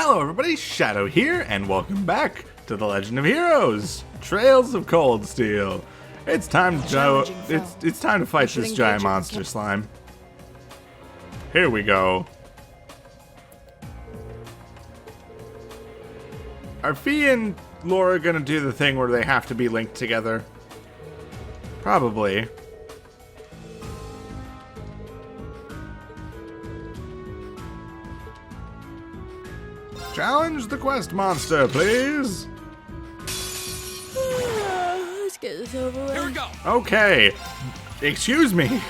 Hello everybody, Shadow here, and welcome back to The Legend of Heroes, Trails of Cold Steel. It's time to it's time to fight this giant monster slime. Here we go. Are Fie and Laura gonna do the thing where they have to be linked together? Probably. Challenge the quest monster, please. Let's get this over with. Here we go. Okay. Excuse me.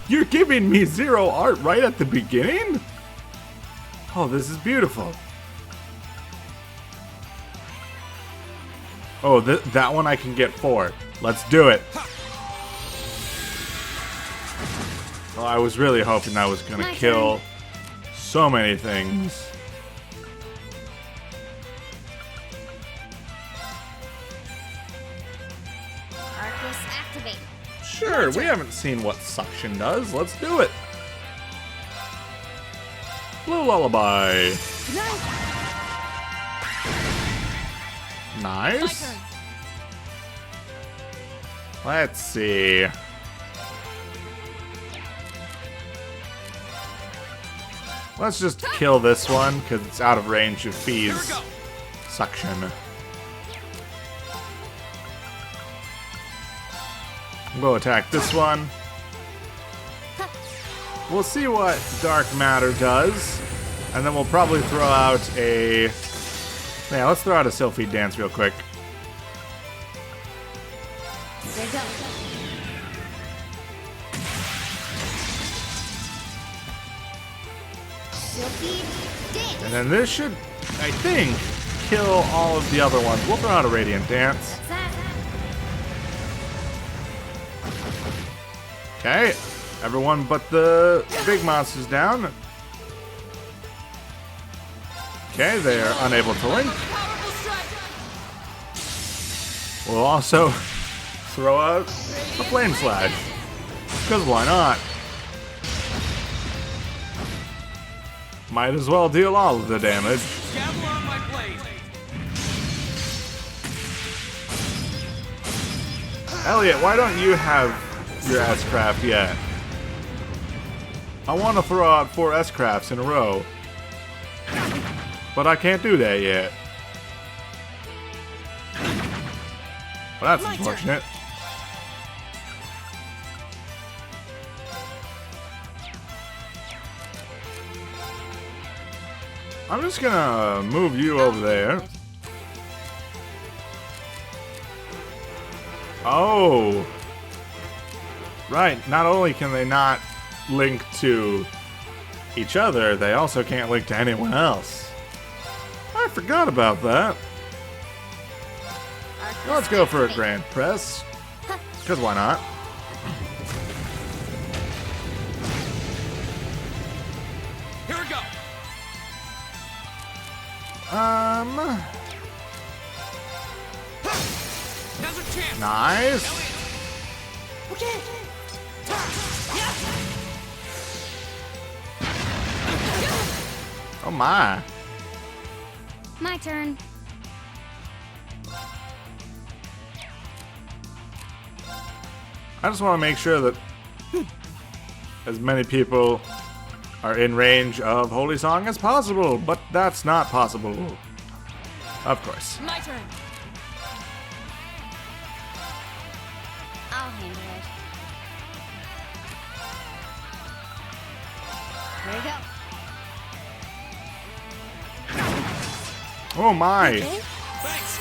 You're giving me 0 art right at the beginning? Oh, this is beautiful. Oh, that one I can get 4. Let's do it. Oh, I was really hoping I was gonna kill so many things. Activate. Sure, we haven't seen what suction does. Let's do it. Blue Lullaby. Nice. Let's see. Let's just kill this one because it's out of range of Fie's suction. We'll attack this one. We'll see what dark matter does, and then we'll probably throw out a... Yeah, let's throw out a Sylphie dance real quick. There you go. And then this should, I think, kill all of the other ones. We'll throw out a Radiant Dance. Okay, everyone but the big monsters down. Okay, they are unable to link. We'll also throw out a Flame Slash, because why not? Might as well deal all of the damage. Elliot, why don't you have your S-Craft yet? I want to throw out 4 S-Crafts in a row, but I can't do that yet. Well, that's unfortunate. I'm just gonna move you over there. Oh! Right, not only can they not link to each other, they also can't link to anyone else. I forgot about that. Let's go for a Grand Press, because why not? Here we go. Now's our chance. Nice. Okay. Oh my. My turn. I just want to make sure that as many people are in range of Holy Song as possible, but that's not possible. Of course. My turn. I'll handle it. There you go. Oh my. Okay. Thanks.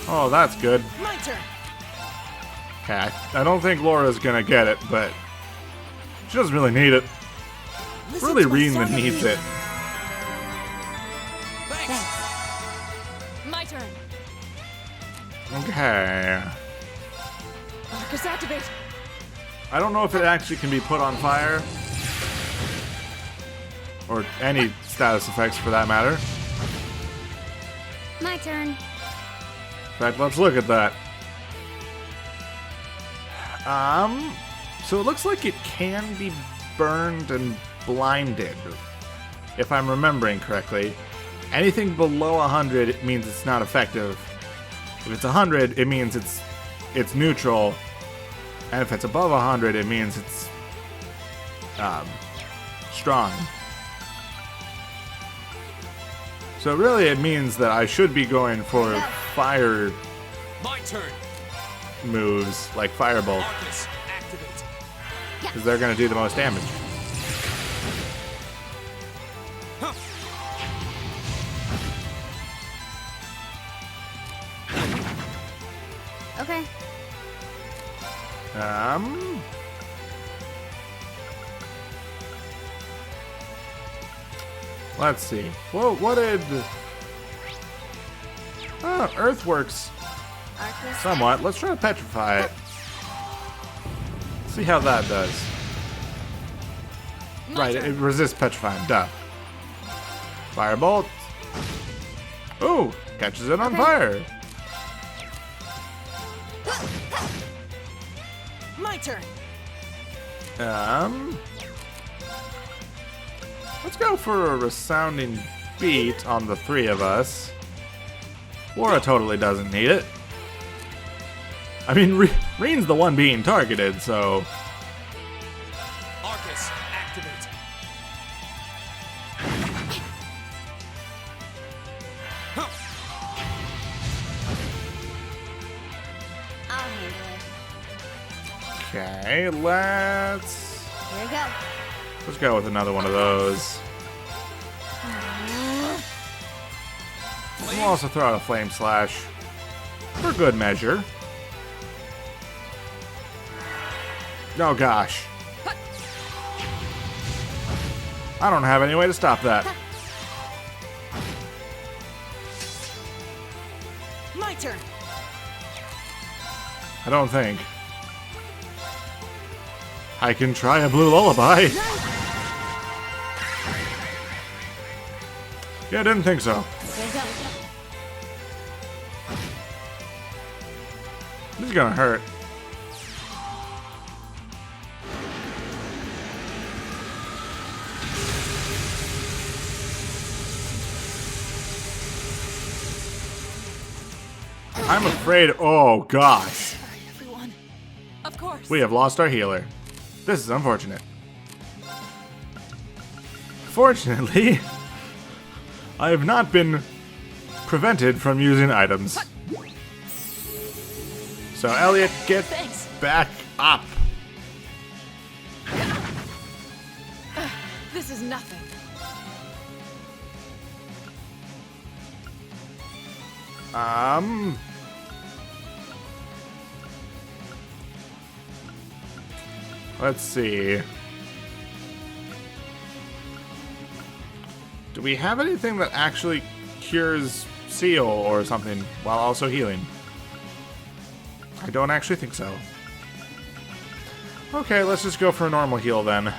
Oh, that's good. My turn. Okay, I don't think Laura's gonna get it, but she doesn't really need it. Really, Reem needs it. Thanks. My turn. Okay. Arcus activate. I don't know if it actually can be put on fire. Or any status effects for that matter. My turn. In fact, let's look at that. So it looks like it can be burned and blinded, if I'm remembering correctly. Anything below 100 it means it's not effective. If it's 100, it means it's neutral. And if it's above 100, it means it's strong. So really it means that I should be going for fire My turn. moves, like Firebolt, Arcus, activate. because they're going to do the most damage. Huh. Okay. Let's see. Whoa, what did... Oh, Earth works Arcus. somewhat. Let's try to petrify it. See how that does. Right, it resists petrifying. Duh. Firebolt. Ooh, catches it on fire. My turn. Let's go for a resounding beat on the three of us. Laura totally doesn't need it. I mean, Reen's the one being targeted, so... Arcus, activate. Huh. I'll handle it. Okay, let's Here we go. go with another one of those. We'll also throw out a Flame Slash for good measure. Oh gosh. I don't have any way to stop that. My turn. I don't think. I can try a blue lullaby. Yeah, I didn't think so. Here we go. This is gonna hurt. I'm afraid. Oh gosh. Sorry, everyone. Of course. We have lost our healer. This is unfortunate. Fortunately, I have not been prevented from using items. So Elliot, get Thanks. back up. This is nothing. Let's see. Do we have anything that actually cures Seal or something while also healing? I don't actually think so. Okay, let's just go for a normal heal then.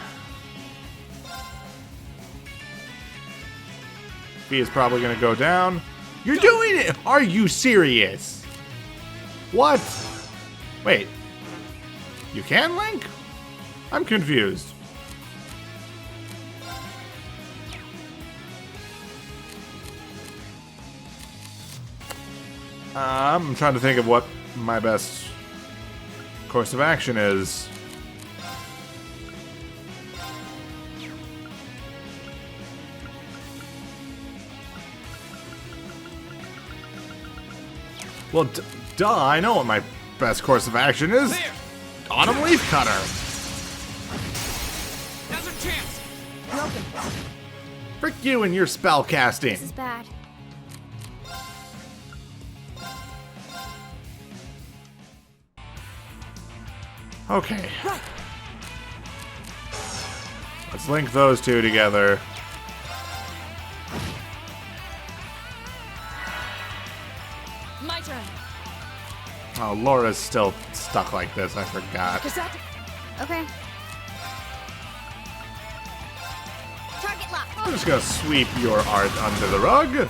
Fie is probably gonna go down. You're doing it! Are you serious? What? Wait. You can, Link? I'm confused. I'm trying to think of what my best course of action is. Well, duh, I know what my best course of action is. There. Autumn Leaf Cutter. Now's our chance. Broken. Frick you and your spell casting. This is bad. Okay. Let's link those two together. My turn. Oh, Laura's still stuck like this. I forgot. Okay. Target lock. I'm just gonna sweep your art under the rug.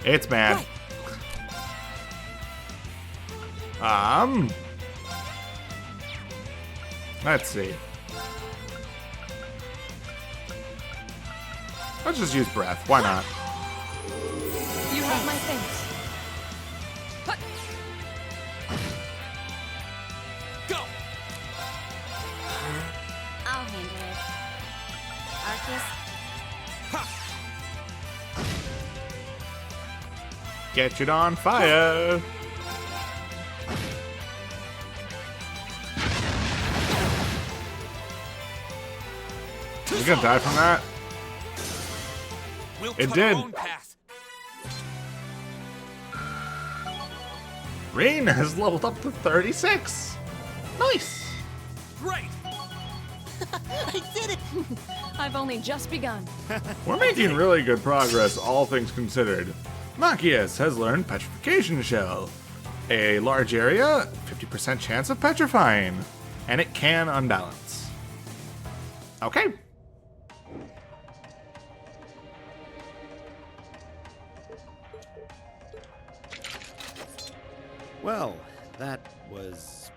It's mad. Let's see. Let's just use breath. Why not? You have my things. Hut. Go. I'll handle it. Arceus, Ha. Get it on fire. You gonna die from that? We'll It cut did. our own path. Reen has leveled up to 36. Nice. Great. I did it! I've only just begun. We're making really good progress, all things considered. Machias has learned Petrification Shell. A large area, 50% chance of petrifying. And it can unbalance. Okay. Well, that was...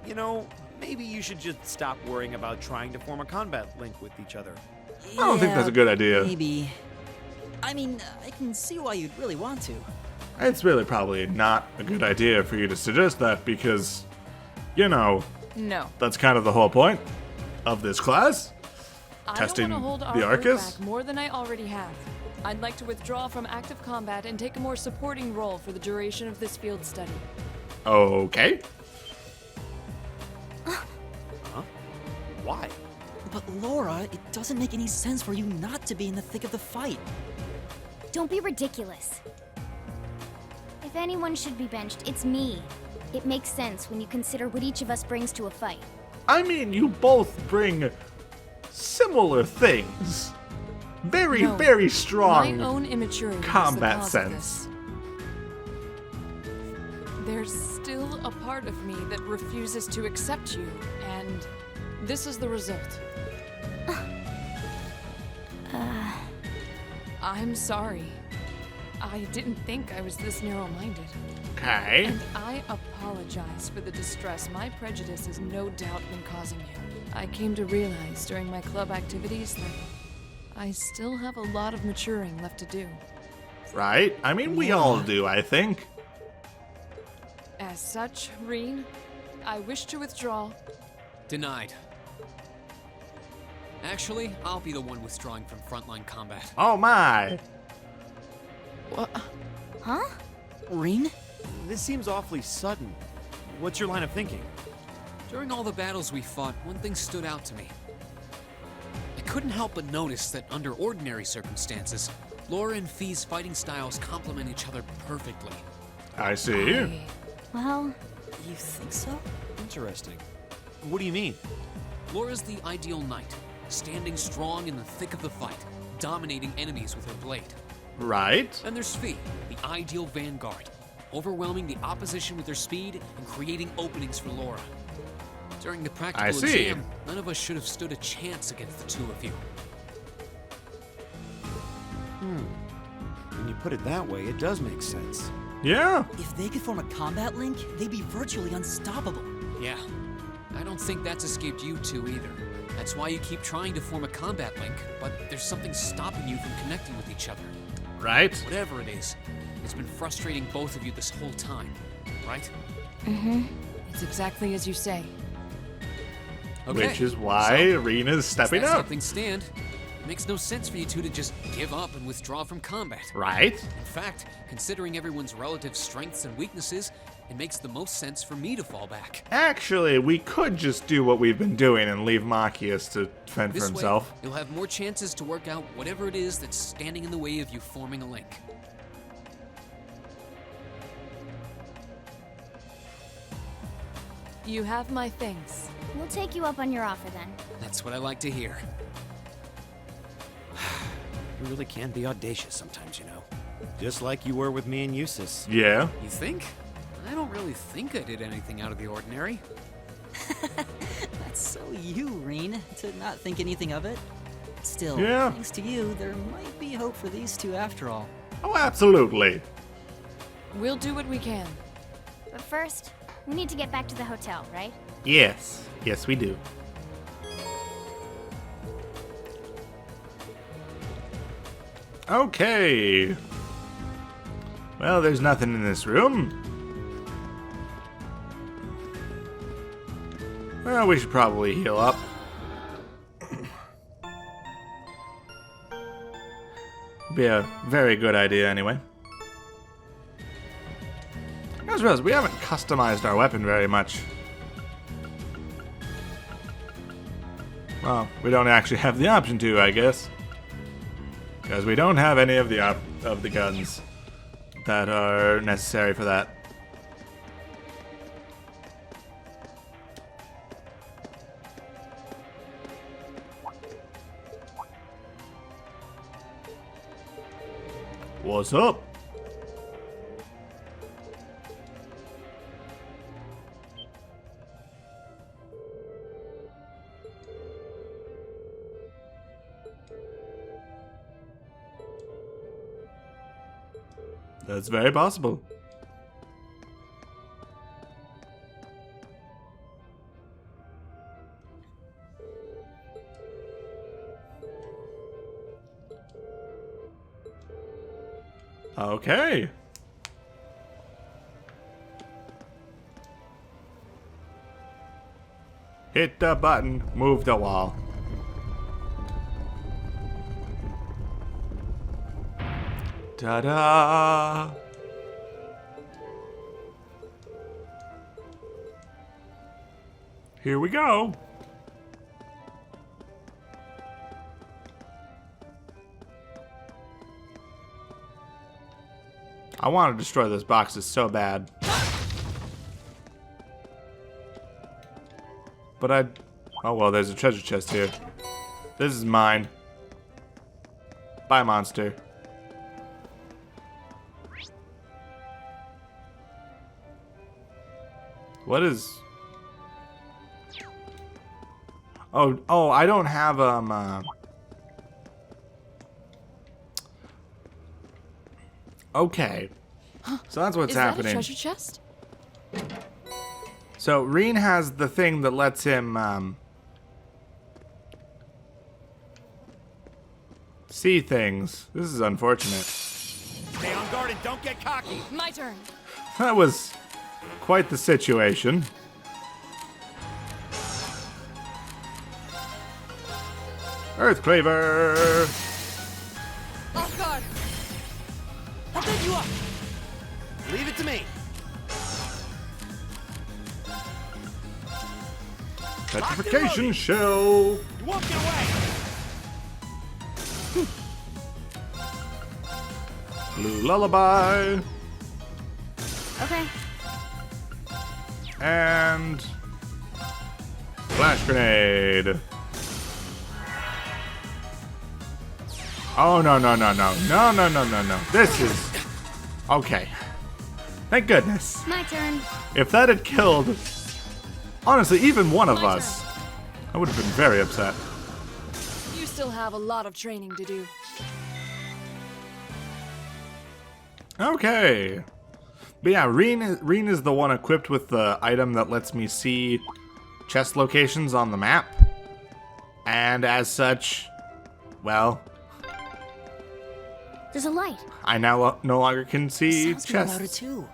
You know, maybe you should just stop worrying about trying to form a combat link with each other. I don't think that's a good idea. Maybe. I mean, I can see why you'd really want to. It's really probably not a good idea for you to suggest that because, you know, No. that's kind of the whole point of this class. I Testing don't want to hold the our group Arcus? back more than I already have. I'd like to withdraw from active combat and take a more supporting role for the duration of this field study. Okay. Why? But Laura, it doesn't make any sense for you not to be in the thick of the fight. Don't be ridiculous. If anyone should be benched, it's me. It makes sense when you consider what each of us brings to a fight. I mean, you both bring similar things. Very, No, very strong. My own immaturity is the combat cause of sense. this. There's still a part of me that refuses to accept you, and this is the result. I'm sorry. I didn't think I was this narrow-minded. Okay. And I apologize for the distress my prejudice has no doubt been causing you. I came to realize during my club activities that I still have a lot of maturing left to do. Right? I mean, we all do, I think. As such, Reen, I wish to withdraw. Denied. Actually, I'll be the one withdrawing from frontline combat. Oh my. Huh? Reen? This seems awfully sudden. What's your line of thinking? During all the battles we fought, one thing stood out to me. I couldn't help but notice that under ordinary circumstances, Laura and Fie's fighting styles complement each other perfectly. I see. Well, You think so? Interesting. What do you mean? Laura's the ideal knight, standing strong in the thick of the fight, dominating enemies with her blade. Right? And there's Fie, the ideal vanguard, overwhelming the opposition with her speed and creating openings for Laura. During the practical I see. exam, none of us should have stood a chance against the two of you. When you put it that way, it does make sense. Yeah. If they could form a combat link, they'd be virtually unstoppable. Yeah, I don't think that's escaped you two either. That's why you keep trying to form a combat link, but there's something stopping you from connecting with each other. Right? Whatever it is, it's been frustrating both of you this whole time, right? It's exactly as you say. Okay. Which is why so, Rena's stepping that's up. how things stand. It makes no sense for you two to just give up and withdraw from combat. Right? In fact, considering everyone's relative strengths and weaknesses, it makes the most sense for me to fall back. Actually, we could just do what we've been doing and leave Machias to fend for This himself. way, you'll have more chances to work out whatever it is that's standing in the way of you forming a link. You have my things. we'll take you up on your offer then. That's what I like to hear. You really can be audacious sometimes, you know. Just like you were with me and Eustace. Yeah. You think? I don't really think I did anything out of the ordinary. That's so you, Reen, to not think anything of it. Still, Yeah. thanks to you, there might be hope for these two after all. Oh, absolutely. We'll do what we can. But first, we need to get back to the hotel, right? Yes. Yes, we do. Okay. Well, there's nothing in this room. Well, we should probably heal up. Be a very good idea anyway. I just realized we haven't customized our weapon very much. Well, we don't actually have the option to, I guess. Because we don't have any of the guns that are necessary for that. What's up? That's very possible. Okay. Hit the button, move the wall. Ta-da! Here we go. I want to destroy those boxes so bad. But oh well, there's a treasure chest here. This is mine. Bye, monster. What is... Oh, I don't have, Okay. So that's what's Is that happening. a treasure chest? So Reen has the thing that lets him, see things. This is unfortunate. Stay on guard and don't get cocky. My turn. That was quite the situation. Earthclaver! Off guard. I'll take you up. Leave it to me. Petrification shell! You won't get away. Blue lullaby! Okay. And... flash grenade! Oh, no, no, no, no. No, no, no, no, no. This is... okay. Thank goodness. My turn. If that had killed... honestly, even one of My us, I would have been very upset. You still have a lot of training to do. Okay. But yeah, Reen is the one equipped with the item that lets me see chest locations on the map. And as such, well... There's a light. I now no longer can see Sounds me louder chests. too.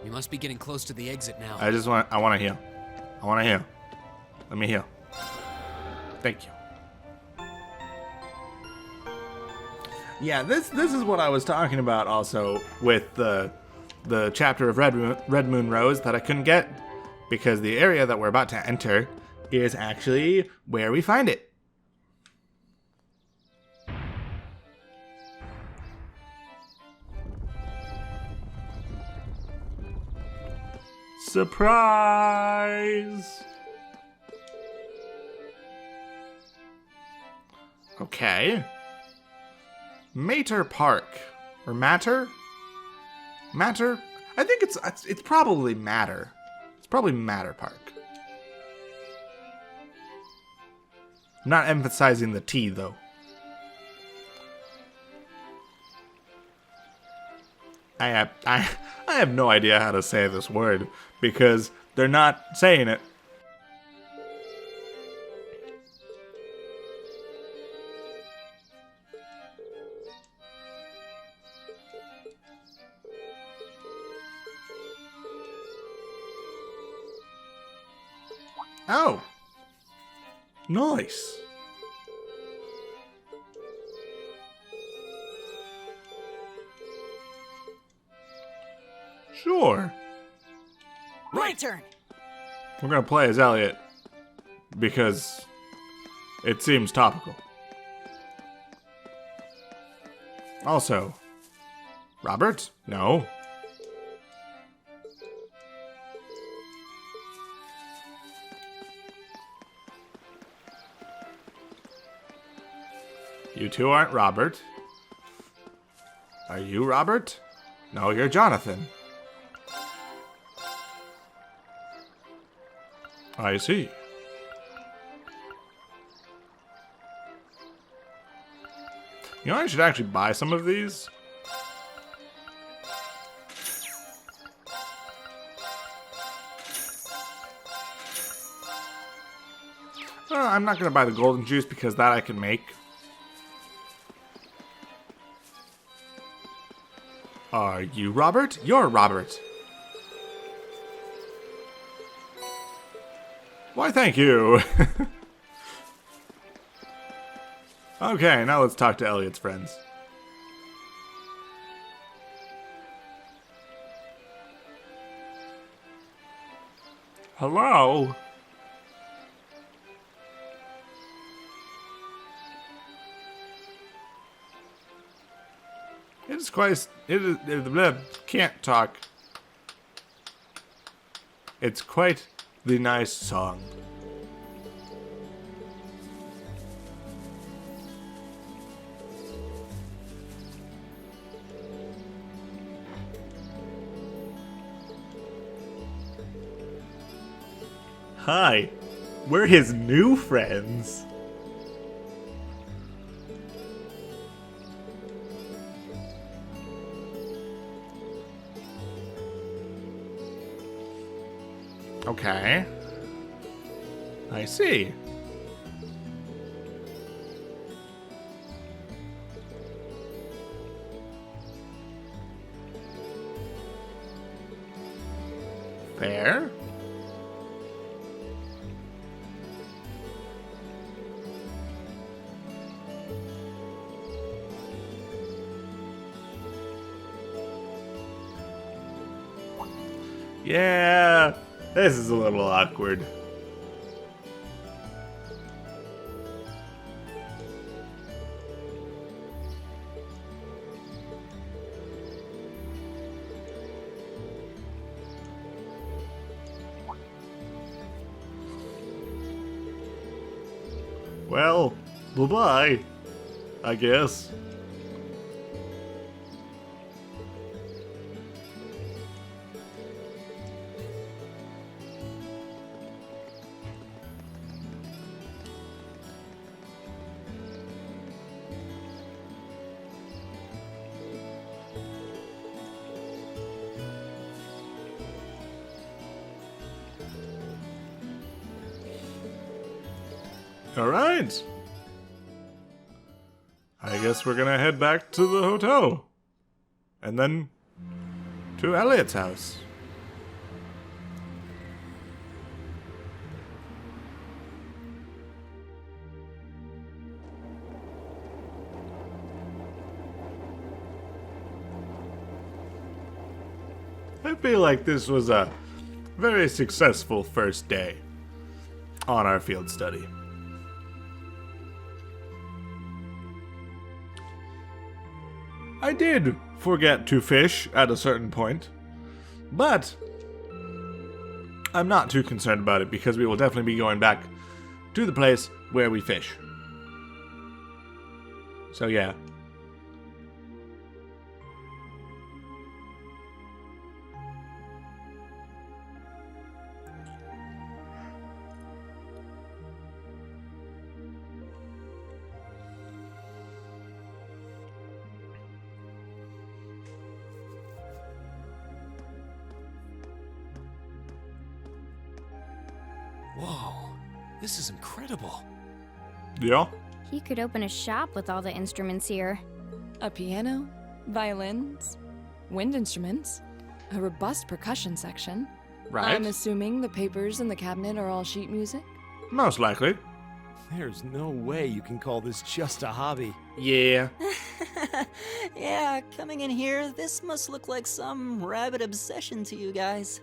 We must be getting close to the exit now. I want to heal. I want to heal. Let me heal. Thank you. Yeah, this is what I was talking about also with the chapter of Red Moon Rose that I couldn't get because the area that we're about to enter is actually where we find it. Surprise! Okay. Mater Park. Or Matter? Matter? I think it's probably Matter. It's probably Matter Park. I'm not emphasizing the T, though. I have no idea how to say this word because they're not saying it. Oh. Nice. Sure. My turn. We're gonna play as Elliot because it seems topical. Also, Robert? No. You two aren't Robert. Are you Robert? No, you're Jonathan. I see. You know, I should actually buy some of these. I'm not going to buy the golden juice because that I can make. Are you Robert? You're Robert. Why, thank you. Okay, now let's talk to Elliot's friends. Hello? It is quite... can't talk. It's quite the nice song. Hi, we're his new friends. Okay. I see. Fair. Yeah, this is a little awkward. Well, bye-bye, I guess. All right. I guess we're gonna head back to the hotel. And then to Elliot's house. I feel like this was a very successful first day on our field study. I did forget to fish at a certain point, but I'm not too concerned about it because we will definitely be going back to the place where we fish. So yeah. Whoa, this is incredible. Yeah? You could open a shop with all the instruments here. A piano, violins, wind instruments, a robust percussion section, Right? I'm assuming the papers in the cabinet are all sheet music? Most likely. There's no way you can call this just a hobby. Yeah. Yeah, coming in here, this must look like some rabid obsession to you guys.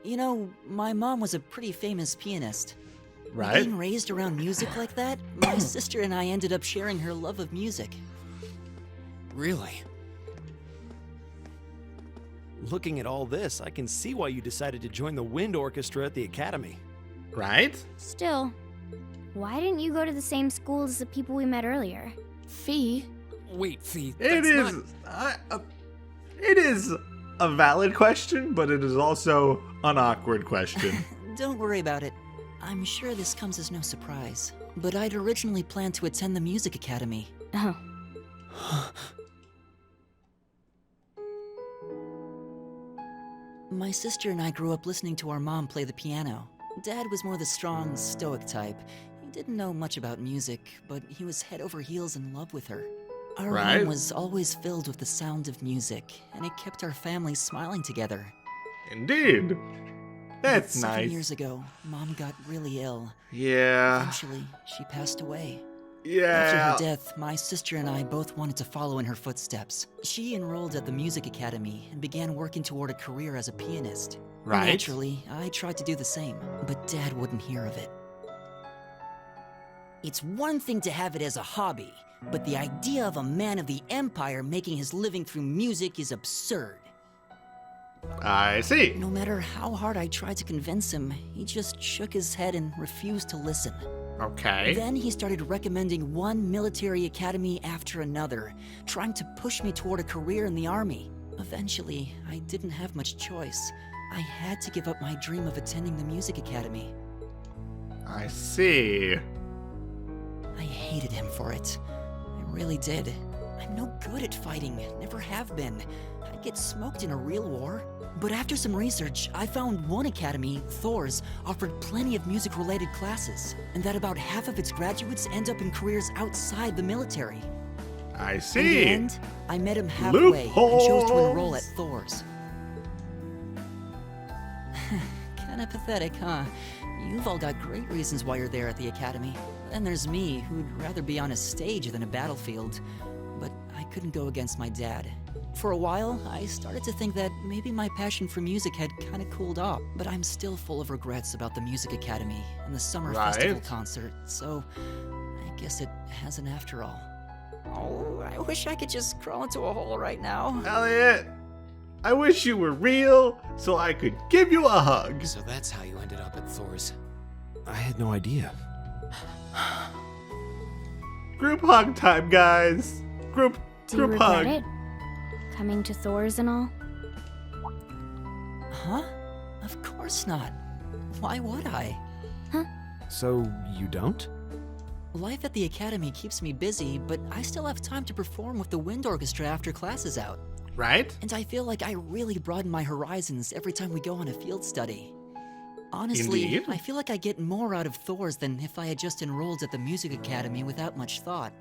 You know, my mom was a pretty famous pianist. Right? Being raised around music like that, my sister and I ended up sharing her love of music. Really? Looking at all this, I can see why you decided to join the wind orchestra at the academy. Right? Still, why didn't you go to the same school as the people we met earlier? Fie? Wait, Fie, It that's is. It is a valid question, but it is also an awkward question. Don't worry about it. I'm sure this comes as no surprise. But I'd originally planned to attend the music academy. Oh. My sister and I grew up listening to our mom play the piano. Dad was more the strong, stoic type. He didn't know much about music, but he was head over heels in love with her. Our Right. room was always filled with the sound of music, and it kept our family smiling together. Indeed. That's 7 nice. years ago, Mom got really ill. Yeah. Eventually, she passed away. After Yeah. her death, my sister and I both wanted to follow in her footsteps. She enrolled at the music academy and began working toward a career as a pianist. Right. Naturally, I tried to do the same, but Dad wouldn't hear of it. It's one thing to have it as a hobby, but the idea of a man of the Empire making his living through music is absurd. I see. No matter how hard I tried to convince him, he just shook his head and refused to listen. Okay. Then he started recommending one military academy after another, trying to push me toward a career in the army. Eventually, I didn't have much choice. I had to give up my dream of attending the music academy. I see. I hated him for it. I really did. I'm no good at fighting, never have been. I'd get smoked in a real war. But after some research, I found one academy, Thor's, offered plenty of music-related classes, and that about half of its graduates end up in careers outside the military. I In the see. end, I met him halfway and chose to enroll at Thor's. Kinda pathetic, huh? You've all got great reasons why you're there at the academy. Then there's me, who'd rather be on a stage than a battlefield. But I couldn't go against my dad. For a while, I started to think that maybe my passion for music had kinda cooled off, but I'm still full of regrets about the music academy and the summer festival concert, so I guess it hasn't after all. Oh, I wish I could just crawl into a hole right now. Elliot, I wish you were real so I could give you a hug. So that's how you ended up at Thor's. I had no idea. Group hug time, guys. Group Do you group regret hug. it? Coming to Thor's and all? Huh? Of course not. Why would I? So, you don't? Life at the academy keeps me busy, but I still have time to perform with the wind orchestra after class is out. Right? And I feel like I really broaden my horizons every time we go on a field study. Honestly, Indeed. I feel like I get more out of Thor's than if I had just enrolled at the music academy without much thought.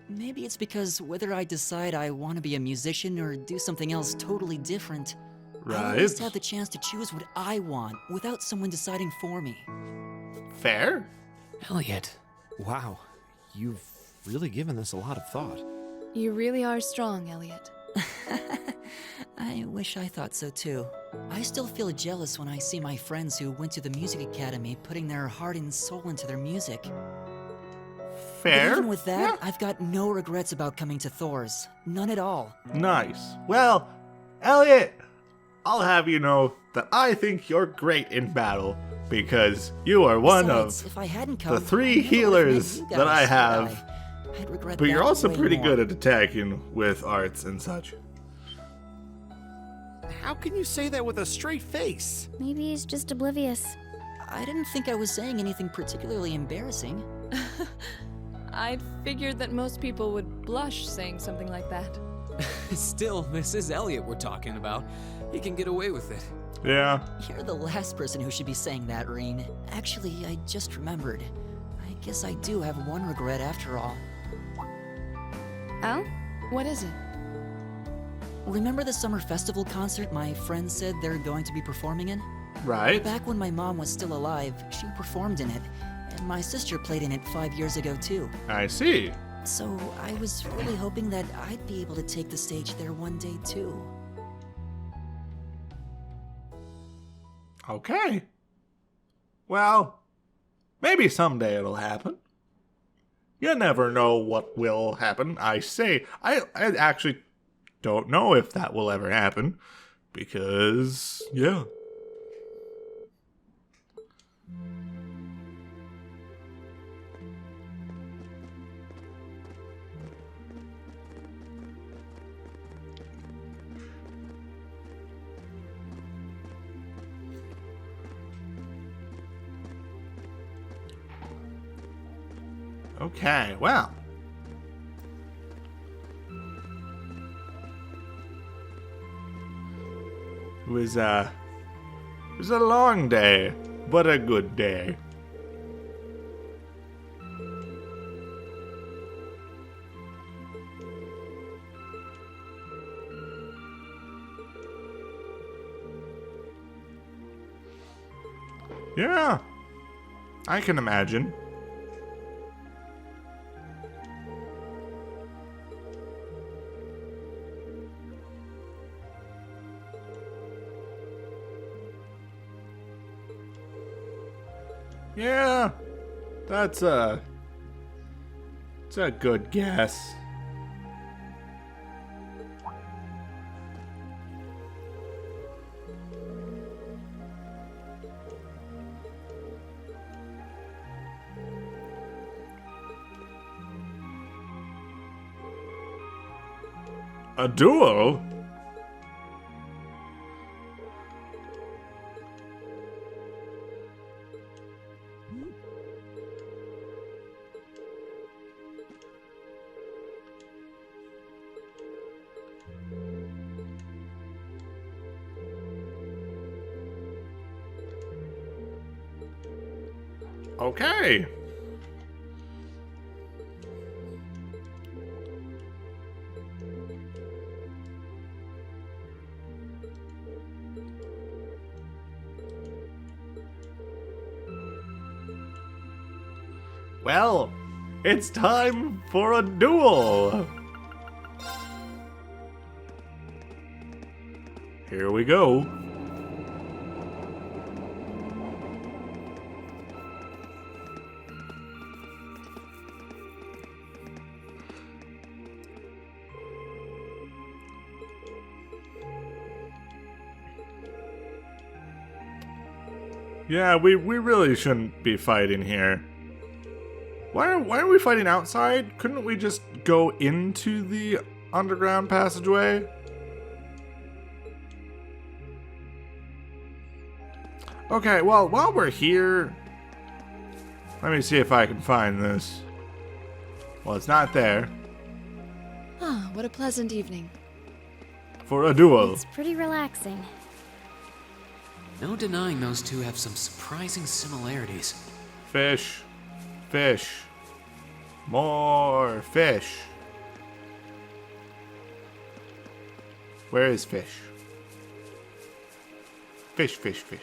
Maybe it's because whether I decide I want to be a musician or do something else totally different, I Right. always have the chance to choose what I want without someone deciding for me. Fair. Elliot. Wow, you've really given this a lot of thought. You really are strong, Elliot. I wish I thought so too. I still feel jealous when I see my friends who went to the music academy putting their heart and soul into their music. But Fair. even with that, I've got no regrets about coming to Thor's. None at all. Nice. Well, Elliot, I'll have you know that I think you're great in battle because you are one Besides, of if I hadn't come, the 3 I never would've met healers you that I guys, have. would I'd regret But you're that also way pretty more. good at attacking with arts and such. How can you say that with a straight face? Maybe he's just oblivious. I didn't think I was saying anything particularly embarrassing. I figured that most people would blush saying something like that. Still, this is Elliot we're talking about. He can get away with it. Yeah. You're the last person who should be saying that, Reen. Actually, I just remembered. I guess I do have one regret after all. Oh? What is it? Remember the summer festival concert my friends said they're going to be performing in? Right. Back when my mom was still alive, she performed in it, and my sister played in it 5 years ago too. I see. So I was really hoping that I'd be able to take the stage there one day too. Okay. Well, maybe someday it'll happen. You never know what will happen. I actually don't know if that will ever happen. Because, yeah. Okay, well. It was a long day, but a good day. Yeah, I can imagine. Yeah, it's a good guess. A duel? Okay. Well, it's time for a duel. Here we go. Yeah, we really shouldn't be fighting here. Why are we fighting outside? Couldn't we just go into the underground passageway? Okay, well, while we're here, let me see if I can find this. Well, it's not there. Ah, what a pleasant evening. For a duel. It's pretty relaxing. No denying those two have some surprising similarities. Fish. Fish. More fish. Where is fish? Fish, fish, fish.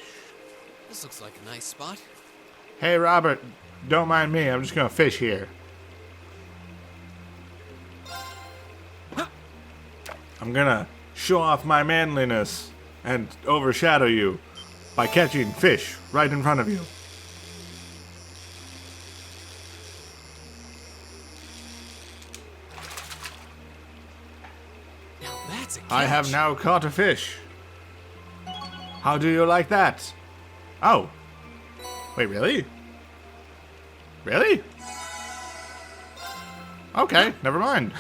This looks like a nice spot. Hey, Robert, don't mind me. I'm just gonna fish here. I'm gonna show off my manliness and overshadow you by catching fish right in front of you. Now that's a catch. I have now caught a fish. How do you like that? Oh. Wait, really? Really? Okay, never mind.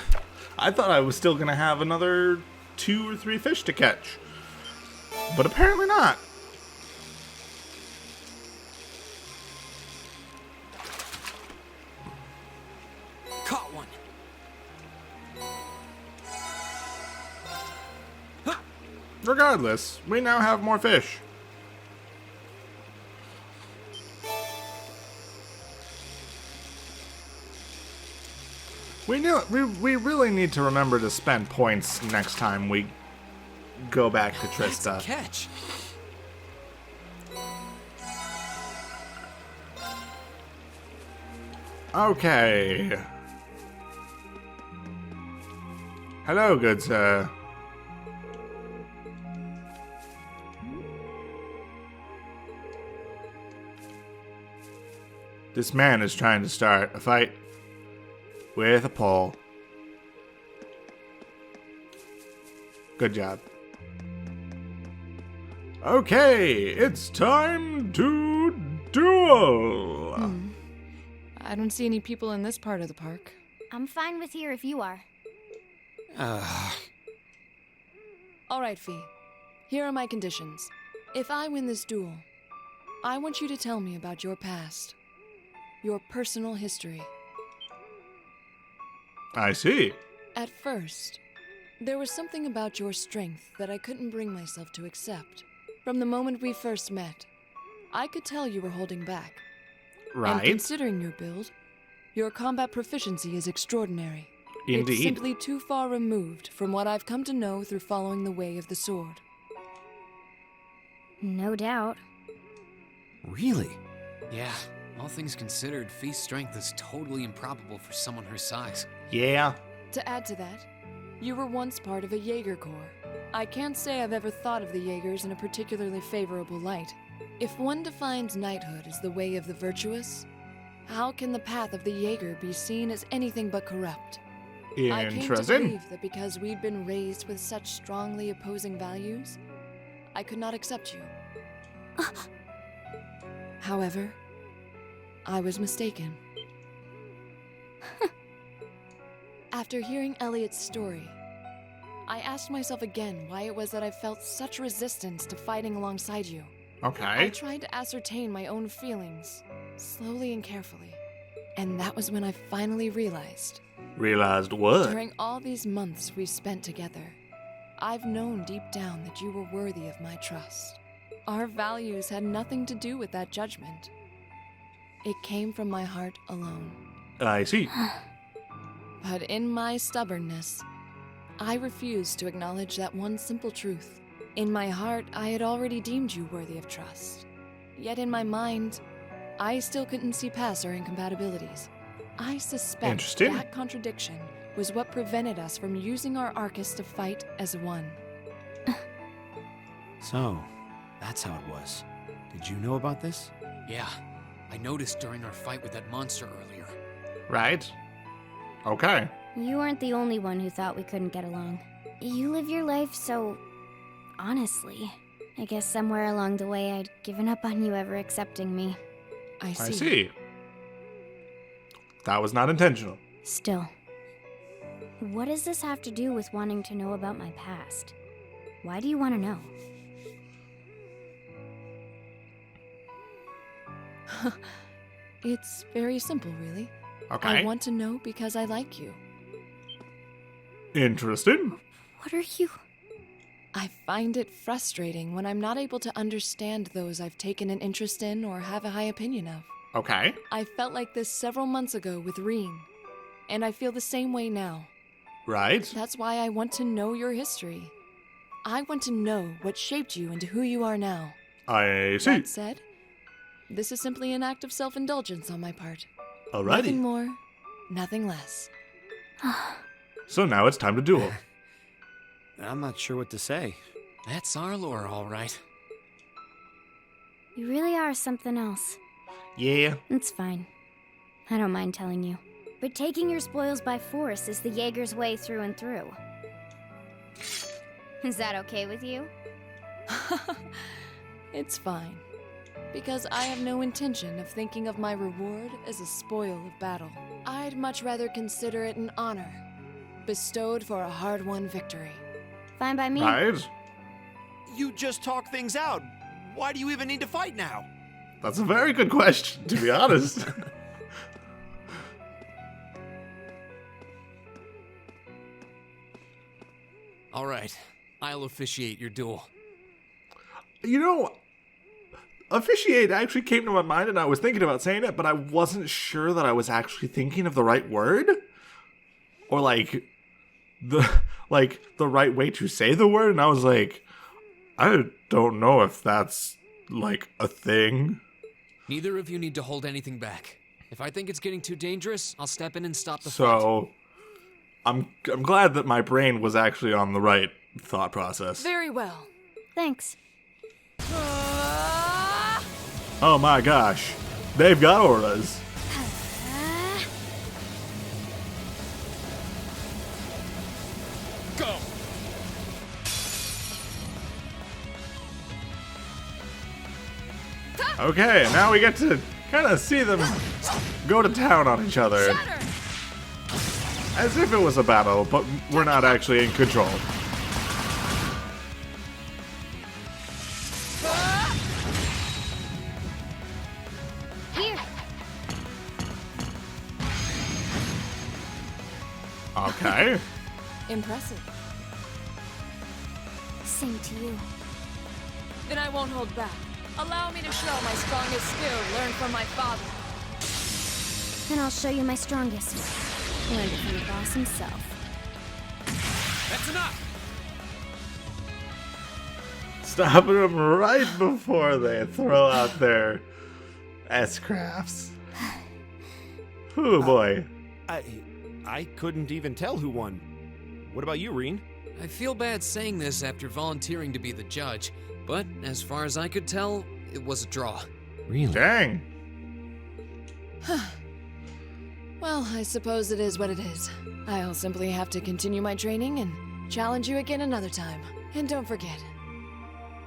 I thought I was still gonna have another 2 or 3 fish to catch. But apparently not. Caught one. Regardless, we now have more fish. We really need to remember to spend points next time we go back to That's a Trista. catch. Okay. Hello, good sir. This man is trying to start a fight with a pole. Good job. Okay, it's time to duel. I don't see any people in this part of the park. I'm fine with here if you are. All right, Fie. Here are my conditions. If I win this duel, I want you to tell me about your past. Your personal history. I see. At first, there was something about your strength that I couldn't bring myself to accept. From the moment we first met, I could tell you were holding back. And Right. considering your build, your combat proficiency is extraordinary. It's Indeed. simply too far removed from what I've come to know through following the way of the sword. No doubt. Really? Yeah, all things considered, Fie's strength is totally improbable for someone her size. Yeah. To add to that, you were once part of a Jaeger Corps. I can't say I've ever thought of the Jaegers in a particularly favorable light. If one defines knighthood as the way of the virtuous, how can the path of the Jaeger be seen as anything but corrupt? I came to Interesting. believe that because we'd been raised with such strongly opposing values, I could not accept you. However, I was mistaken. After hearing Elliot's story, I asked myself again why it was that I felt such resistance to fighting alongside you. I Okay. tried to ascertain my own feelings, slowly and carefully. And that was when I finally realized. Realized what? During all these months we spent together, I've known deep down that you were worthy of my trust. Our values had nothing to do with that judgment. It came from my heart alone. I see. But in my stubbornness, I refused to acknowledge that one simple truth. In my heart, I had already deemed you worthy of trust. Yet in my mind, I still couldn't see past our incompatibilities. I suspect Interesting. that contradiction was what prevented us from using our Arcus to fight as one. So, that's how it was. Did you know about this? Yeah, I noticed during our fight with that monster earlier. Right. Okay. You weren't the only one who thought we couldn't get along. You live your life so honestly. I guess somewhere along the way I'd given up on you ever accepting me. I see. I see. That was not intentional. Still. What does this have to do with wanting to know about my past? Why do you want to know? It's very simple, really. Okay. I want to know because I like you. Interesting. What are you? I find it frustrating when I'm not able to understand those I've taken an interest in or have a high opinion of. Okay. I felt like this several months ago with Reen, and I feel the same way now. Right. That's why I want to know your history. I want to know what shaped you into who you are now. I see. That said, this is simply an act of self-indulgence on my part. Nothing Alrighty. more, nothing less. So now it's time to duel. I'm not sure what to say. That's our Laura, all right. You really are something else. Yeah. It's fine. I don't mind telling you. But taking your spoils by force is the Jaeger's way through and through. Is that okay with you? It's fine. Because I have no intention of thinking of my reward as a spoil of battle. I'd much rather consider it an honor, bestowed for a hard-won victory. Fine by me. Right. You just talk things out. Why do you even need to fight now? That's a very good question, to be honest. All right, I'll officiate your duel. You know, officiate actually came to my mind and I was thinking about saying it, but I wasn't sure that I was actually thinking of the right word. Or the right way to say the word, and I was like, I don't know if that's like a thing. Neither of you need to hold anything back. If I think it's getting too dangerous, I'll step in and stop the fight. So, I'm glad that my brain was actually on the right thought process. Very well. Thanks. Oh my gosh, they've got auras. Go! Okay, now we get to kind of see them go to town on each other. Shatter! As if it was a battle, but we're not actually in control. Here. Okay. Impressive. Same to you. Then I won't hold back. Allow me to show my strongest skill learned from my father. Then I'll show you my strongest. Learned it from the boss himself. That's enough! Stopping them right before they throw out their S-crafts. Oh boy. I couldn't even tell who won. What about you, Reen? I feel bad saying this after volunteering to be the judge, but as far as I could tell, it was a draw. Really? Dang. Well, I suppose it is what it is. I'll simply have to continue my training and challenge you again another time. And don't forget,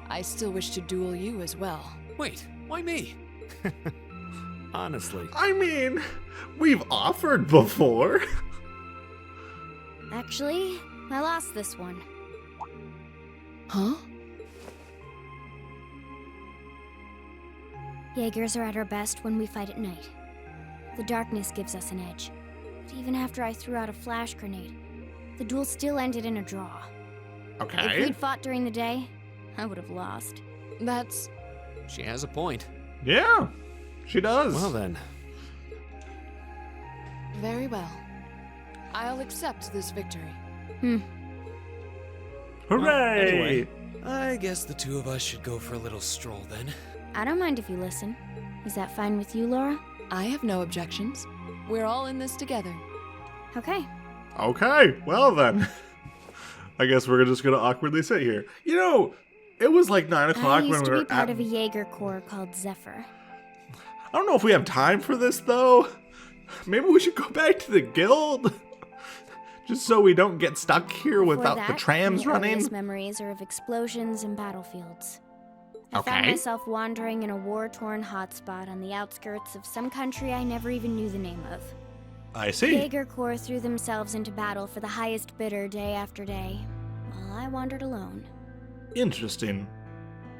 I still wish to duel you as well. Wait, why me? Honestly. I mean, we've offered before. Actually, I lost this one. Huh? Jaegers are at our best when we fight at night. The darkness gives us an edge. But even after I threw out a flash grenade, the duel still ended in a draw. If Okay. we'd fought during the day, I would have lost. That's... She has a point. Yeah, she does. Well then. very well. I'll accept this victory. Hooray! Anyway. I guess the two of us should go for a little stroll then. I don't mind if you listen. Is that fine with you, Laura? I have no objections. We're all in this together. Okay. Okay, well then. I guess we're just gonna awkwardly sit here. You know, it was like 9 I o'clock used when to we be were part at... of a Jaeger corps called Zephyr. I don't know if we have time for this, though. Maybe we should go back to the guild. Just so we don't get stuck here Before without that, the trams my running. earliest memories are of explosions and battlefields. I found Okay. myself wandering in a war-torn hotspot on the outskirts of some country I never even knew the name of. I see. Jaeger Corps threw themselves into battle for the highest bidder day after day, while I wandered alone. Interesting.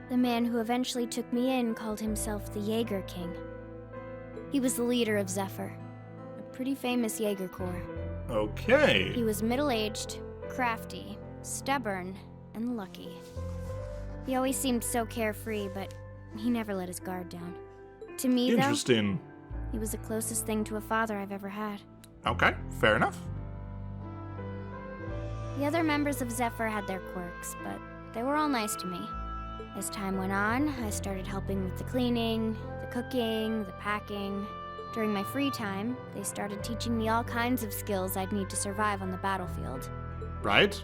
The man who eventually took me in called himself the Jaeger King. He was the leader of Zephyr, a pretty famous Jaeger Corps. He Okay. was middle-aged, crafty, stubborn, and lucky. He always seemed so carefree, but he never let his guard down. To me, though, Interesting. he was the closest thing to a father I've ever had. Okay, fair enough. The other members of Zephyr had their quirks, but they were all nice to me. As time went on, I started helping with the cleaning, the cooking, the packing. During my free time, they started teaching me all kinds of skills I'd need to survive on the battlefield. Right?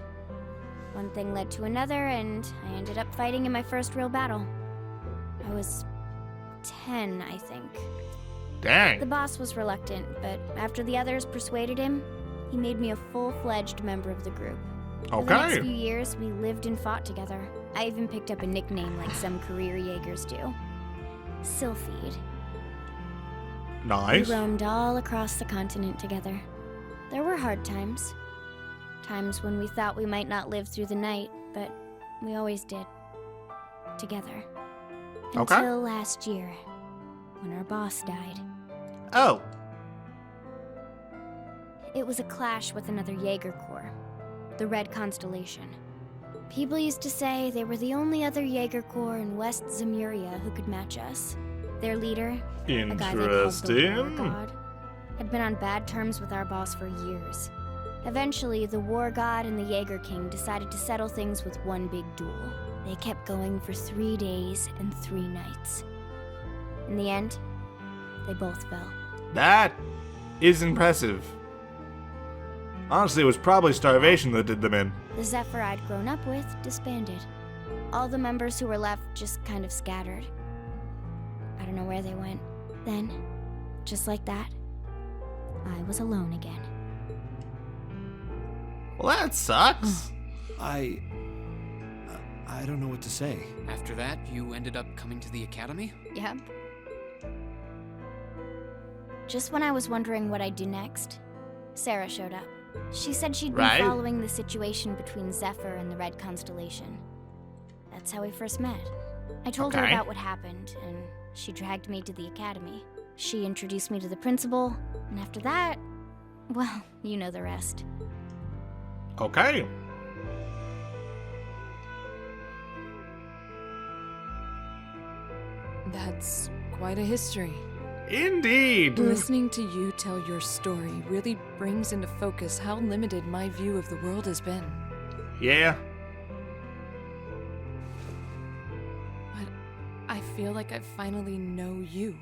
One thing led to another, and I ended up fighting in my first real battle. I was 10, I think. The Dang. boss was reluctant, but after the others persuaded him, he made me a full-fledged member of the group. For the next few Okay. years, we lived and fought together. I even picked up a nickname like some career Jaegers do. Sylphide. Nice. We roamed all across the continent together. There were hard times. Times when we thought we might not live through the night, but we always did. Together. Okay. Until last year, when our boss died. Oh. It was a clash with another Jaeger Corps, the Red Constellation. People used to say they were the only other Jaeger Corps in West Zemuria who could match us. Their leader, a guy they called the War Interesting. God, had been on bad terms with our boss for years. Eventually, the War God and the Jaeger King decided to settle things with one big duel. They kept going for 3 days and 3 nights. In the end, they both fell. That is impressive. Honestly, it was probably starvation that did them in. The Zephyr I'd grown up with disbanded. All the members who were left just kind of scattered. I don't know where they went. Then, just like that, I was alone again. Well, that sucks. I don't know what to say. After that, you ended up coming to the academy? Yep. Just when I was wondering what I'd do next, Sarah showed up. She said she'd been Right. following the situation between Zephyr and the Red Constellation. That's how we first met. I told her Okay. about what happened, and she dragged me to the academy. She introduced me to the principal, and after that, well, you know the rest. Okay. That's quite a history. Indeed. Listening to you tell your story really brings into focus how limited my view of the world has been. Yeah. But I feel like I finally know you.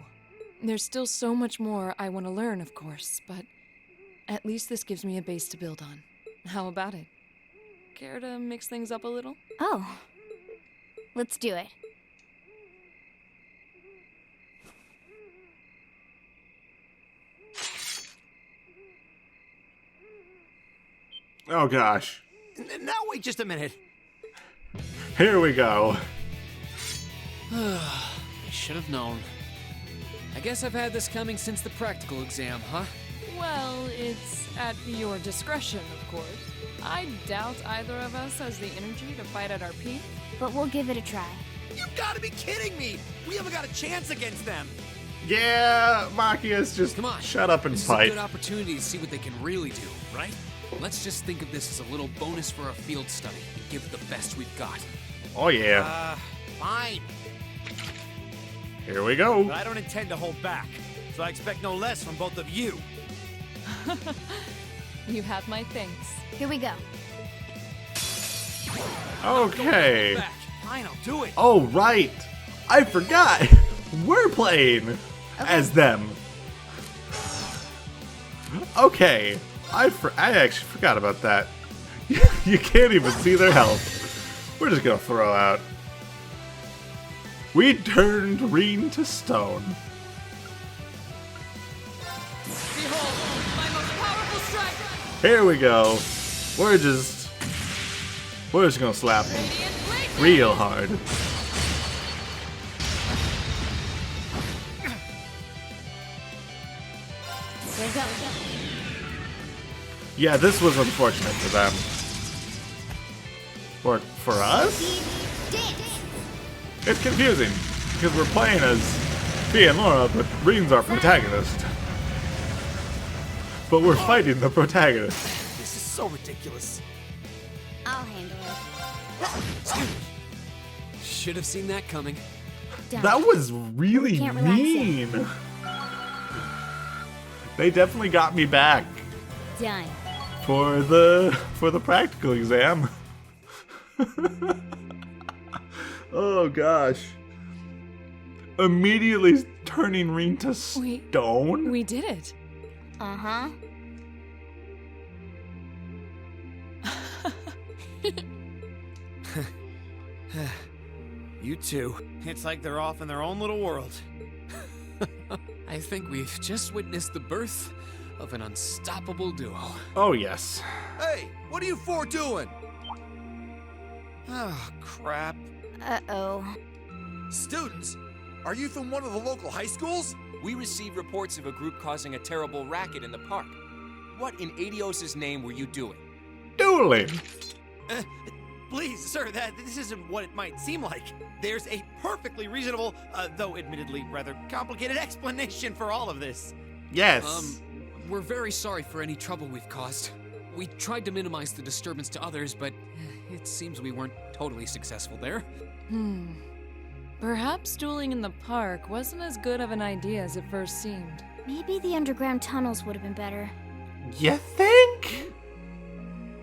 There's still so much more I want to learn, of course, but at least this gives me a base to build on. How about it? Care to mix things up a little? Oh, let's do it. Oh gosh. Now wait just a minute. Here we go. I should have known. I guess I've had this coming since the practical exam, huh? Well, it's at your discretion, of course. I doubt either of us has the energy to fight at our peak. But we'll give it a try. You gotta be kidding me! We haven't got a chance against them! Yeah, Machias, just Come on. shut up and This is fight. a good opportunity to see what they can really do, right? Let's just think of this as a little bonus for our field study and give it the best we've got. Oh yeah. Fine. Here we go. But I don't intend to hold back, so I expect no less from both of you. You have my thanks. Here we go. Okay. Back. Fine, I'll do it. Oh right. I forgot. We're playing as them. Okay. I actually forgot about that. You can't even see their health. We're just gonna throw out. We turned Reen to stone. Behold, my most powerful strike! Here we go. We're just gonna slap him Radiant blade! real hard. Here we go. Yeah, this was unfortunate for them. For us? It's confusing because we're playing as Fie and Laura, but Reen's our protagonist. But we're fighting the protagonist. This is so ridiculous. I'll handle it. Should have seen that coming. Done. That was really We can't relax yet. mean. They definitely got me back Done. for the practical exam. Oh gosh. Immediately turning Reen to stone? We did it. Uh-huh. You two. It's like they're off in their own little world. I think we've just witnessed the birth of an unstoppable duo. Oh yes. Hey, what are you four doing? Oh, crap. Uh-oh. Students, are you from one of the local high schools? We received reports of a group causing a terrible racket in the park. What in Adios' name were you doing? Dueling. Please, sir, this isn't what it might seem like. There's a perfectly reasonable, though admittedly rather complicated explanation for all of this. Yes. We're very sorry for any trouble we've caused. We tried to minimize the disturbance to others, but it seems we weren't totally successful there. Perhaps dueling in the park wasn't as good of an idea as it first seemed. Maybe the underground tunnels would have been better. You think?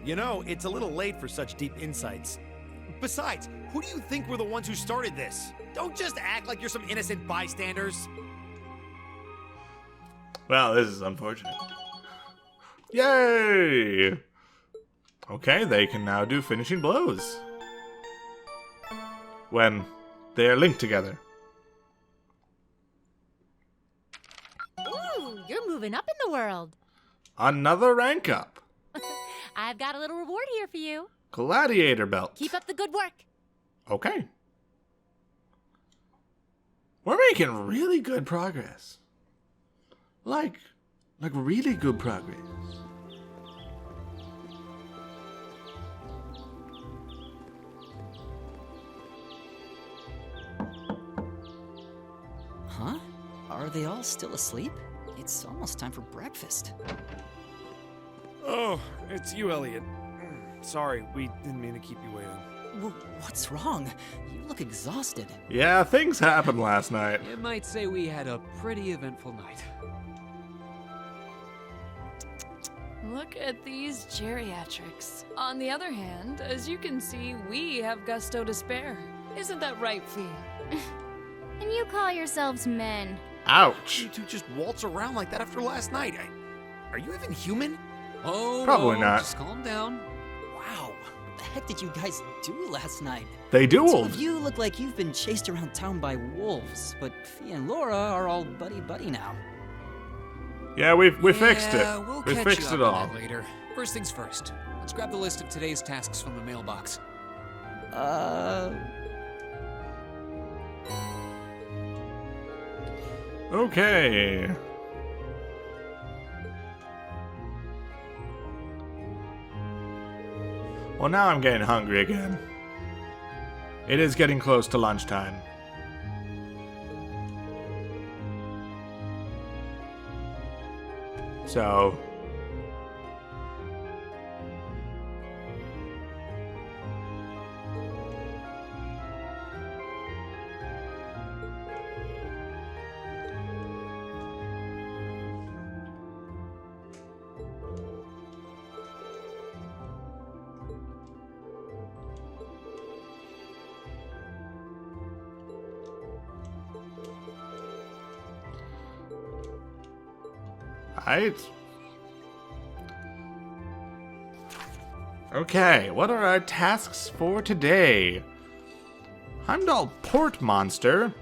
You know, it's a little late for such deep insights. Besides, who do you think were the ones who started this? Don't just act like you're some innocent bystanders. Well, this is unfortunate. Yay! Okay, they can now do finishing blows. When they are linked together. Ooh, you're moving up in the world. Another rank up. I've got a little reward here for you. Gladiator belt. Keep up the good work. Okay. We're making really good progress. Like really good progress. Huh? Are they all still asleep? It's almost time for breakfast. Oh, it's you, Elliot. Sorry, we didn't mean to keep you waiting. What's wrong? You look exhausted. Yeah, things happened last night. You might say we had a pretty eventful night. Look at these geriatrics. On the other hand, as you can see, we have gusto to spare. Isn't that right, Fie? And you call yourselves men. Ouch. You two just waltz around like that after last night. Are you even human? Oh, Probably oh, not. Just calm down. Wow, what the heck did you guys do last night? They Two dueled. of you look like you've been chased around town by wolves, but Fie and Laura are all buddy-buddy now. Yeah, we fixed it. We'll We catch fixed you it up all. on that later. First things first. Let's grab the list of today's tasks from the mailbox. Okay. Well, now I'm getting hungry again. It is getting close to lunchtime. So, right. Okay, what are our tasks for today? Heimdall Port Monster.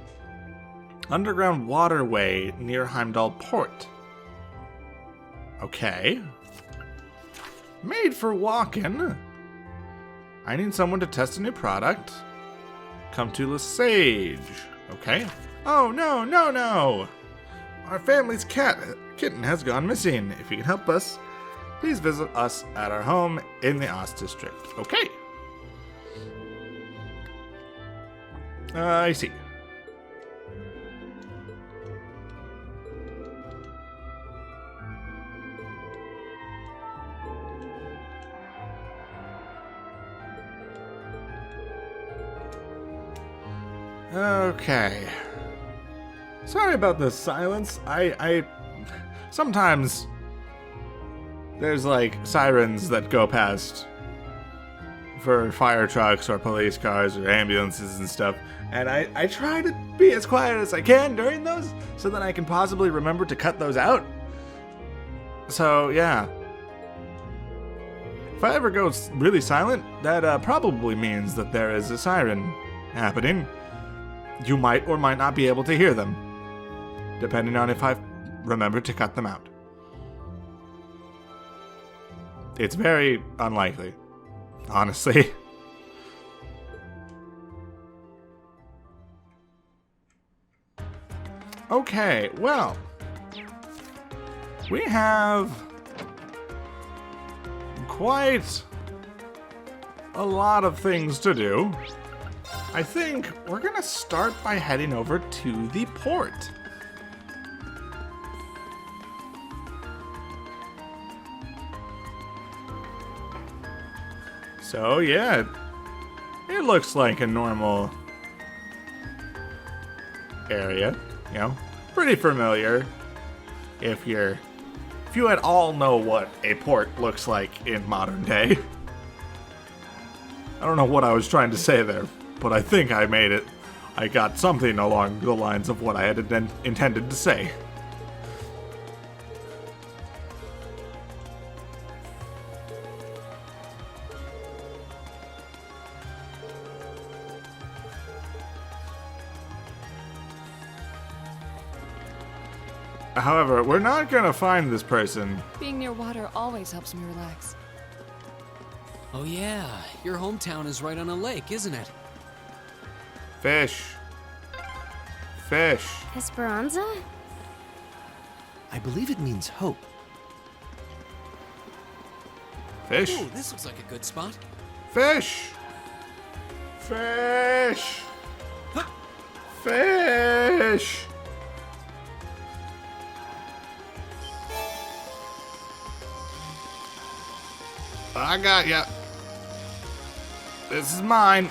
Underground waterway near Heimdall Port. Okay. Made for walking. I need someone to test a new product. Come to Lesage. Okay. Oh, no, no, no. Our family's kitten has gone missing. If you can help us, please visit us at our home in the Ost District. Okay. I see. Okay. Sorry about the silence. I sometimes there's like sirens that go past for fire trucks or police cars or ambulances and stuff. And I try to be as quiet as I can during those so that I can possibly remember to cut those out. So, yeah. If I ever go really silent, that probably means that there is a siren happening. You might or might not be able to hear them, depending on if I've remembered to cut them out. It's very unlikely, honestly. Okay, well, we have quite a lot of things to do. I think we're gonna start by heading over to the port. So yeah, it looks like a normal area, you know, pretty familiar. If you at all know what a port looks like in modern day. I don't know what I was trying to say there, but I think I made it. I got something along the lines of what I had intended to say. However, we're not gonna find this person. Being near water always helps me relax. Oh yeah, your hometown is right on a lake, isn't it? Fish. Fish. Esperanza? I believe it means hope. Fish. Ooh, this looks like a good spot. Fish. Fish. Fish. I got ya. This is mine.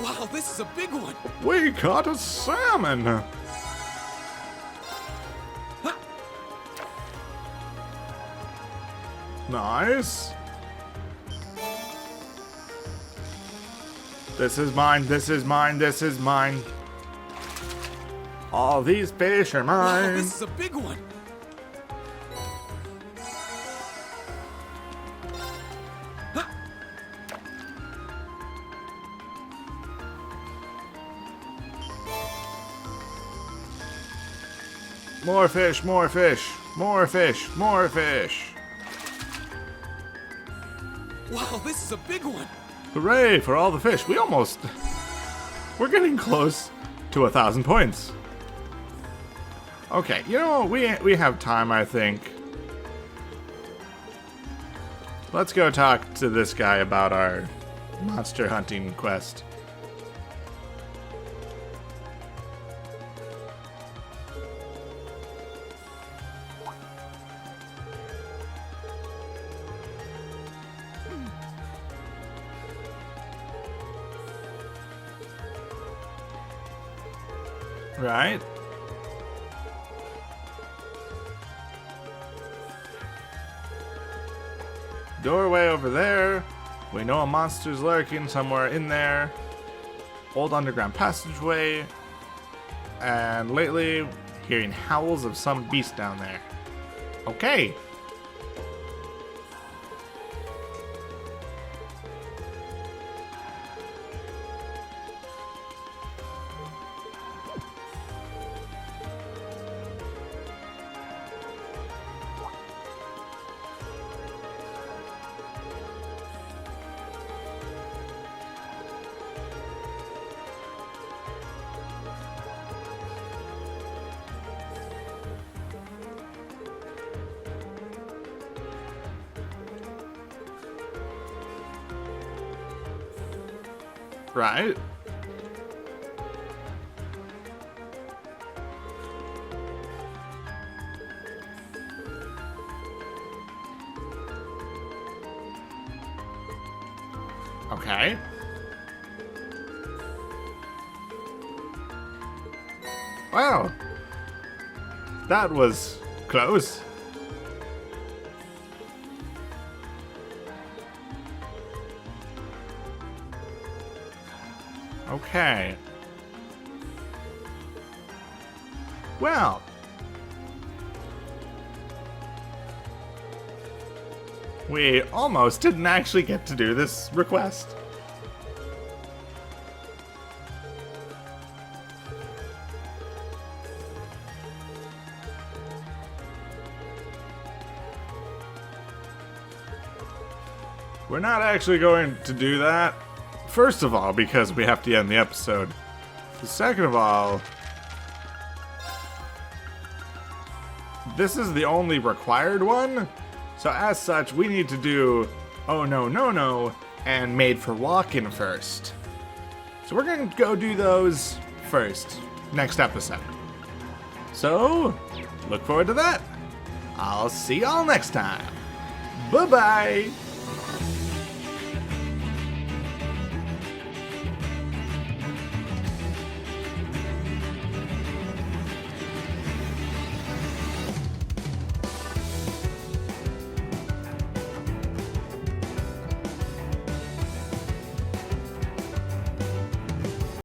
Wow, this is a big one. We caught a salmon. Nice. This is mine, this is mine, this is mine. All these fish are Wow, mine. this is a big one. More fish, more fish, more fish, more fish. Wow, this is a big one. Hooray for all the fish. We're getting close to 1,000 points. Okay, you know, we have time, I think. Let's go talk to this guy about our monster hunting quest. Right? Doorway over there. We know a monster's lurking somewhere in there. Old underground passageway. And lately, hearing howls of some beast down there. Okay. Right? Okay. Wow. That was close. Okay. Well. We almost didn't actually get to do this request. We're not actually going to do that. First of all, because we have to end the episode. Second of all, this is the only required one. So as such, we need to do Oh No No No and Made for Walking first. So we're going to go do those first, next episode. So, look forward to that. I'll see y'all next time. Bye-bye.